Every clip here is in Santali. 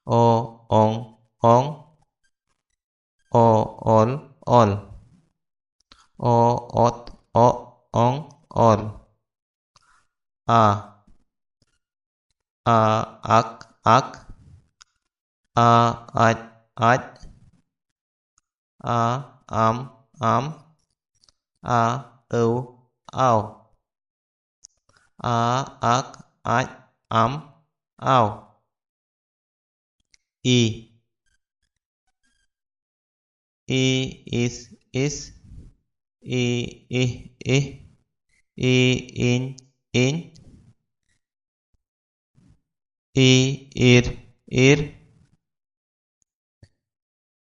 o ong ong, o ol ol, o ot o ong ol, a ak ak, a aj, a am, a âu ao, a ak aj am ao, i is, i ih, i in, i ir,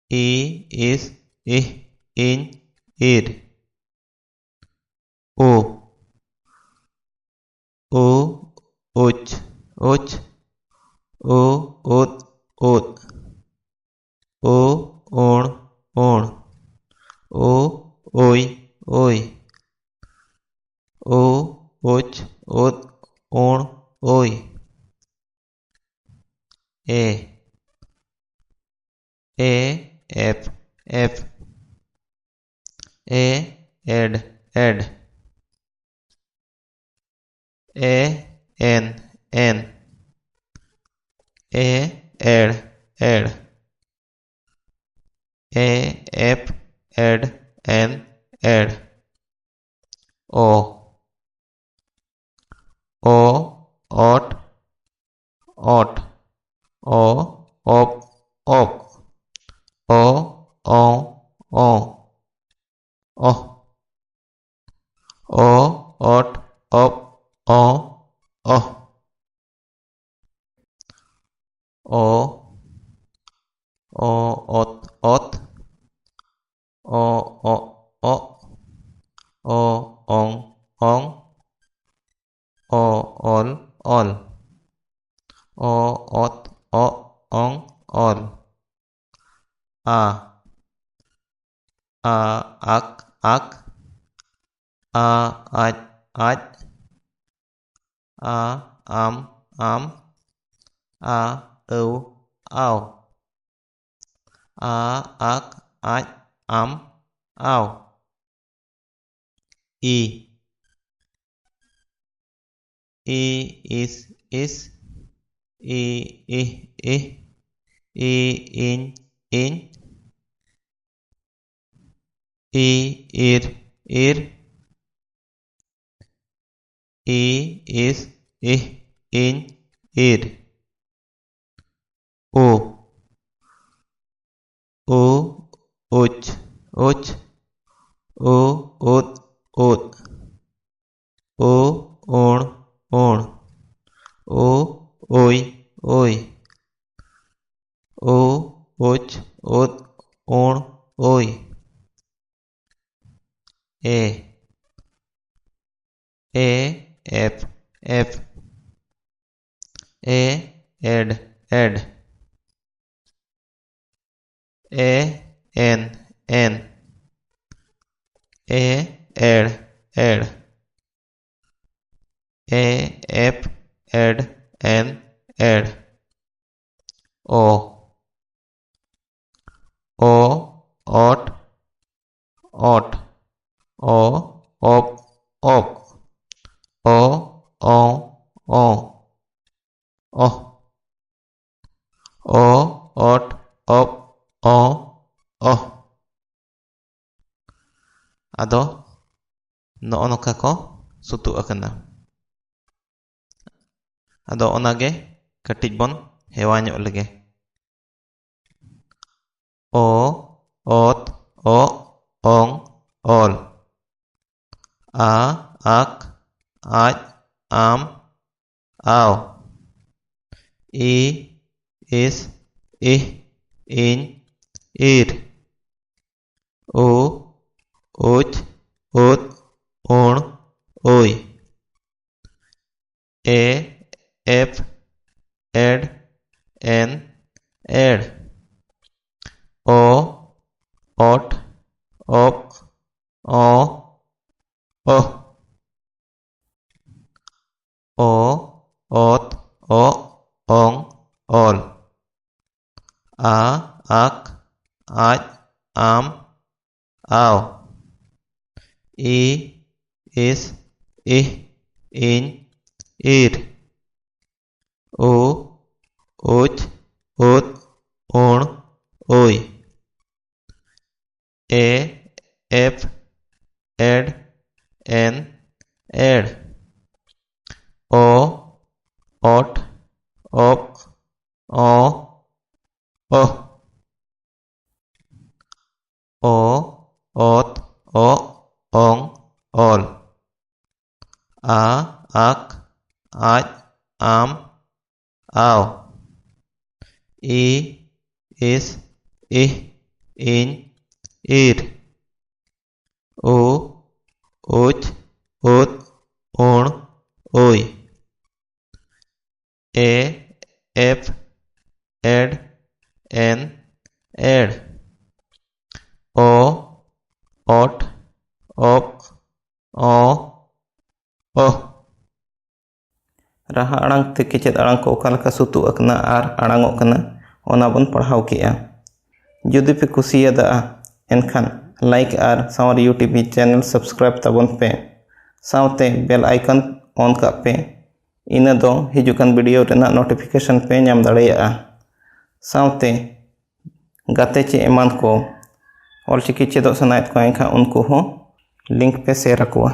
i is, ih, in, ir, u uch, u ut, u un, u uy, u uch, ut, un, uy, ef, ed, en, ed, ep, en, o ot, o op, o o ot op, o ot, o ong o ol, o ot o ong ol, a ak, a aj, a am, a âu ao, a ak aj am ao, i is, i ih, i in, i ir, i is, ih, in, ir, u uch, u ut, u un, u uy, u uch, ut, un, uy, ef, ed, en, ed, ep, en, o ot, o op, o ot op, o ado ᱱᱚᱜᱼᱚ ᱱᱚᱝᱠᱟ ᱠᱚ ᱥᱩᱛᱩᱜ ᱟᱠᱟᱱᱟ᱾ ᱟᱫᱚ ᱚᱱᱟᱜᱮ ᱠᱟᱹᱴᱤᱡ ᱵᱚᱱ ᱦᱮᱣᱟ ᱧᱚᱜ ᱞᱮᱜᱮ᱾ ᱚ ᱚᱛ ᱚ ᱚᱝ ᱚᱞ, ᱟ ᱟᱠ ᱟᱡ ᱟᱢ ᱟᱣ, ই is ih in ir, উ উচ ut un uy, ef ed en, o ot op, o ot o ong ol, आ आक आज आम आओ ई इस इह इन ईर ओ उच उत उण ओय ए एफ एड एन एड ओ ओट ओप ओ ओह ओ ओत ओ ओंग ओल आ आक आज आम आओ ई इस इह इन ईर ओ उच उत उण ओय ए एफ एड एन एड ओ ओट ओप ओ ओह राहा आड़ांग ते केचेद आड़ांग को ओकालका सुतु अकना आर आड़ांगों कना ओना बन पढ़ाव किया। जुदी पे कुसियादा एनखान लाइक आर सावर यूट्यूब चैनल सब्सक्राइब तबन पे सावते बेल आइकन ऑन का पे इना दो हिजुकान वीडियो रेना नोटिफिकेशन पे नाम दाड़ेया सावते गाते चे एमान को ऑलचिकी चेदो सनायत को एनखा उनको हो लिंक पे शेयर अकुआ।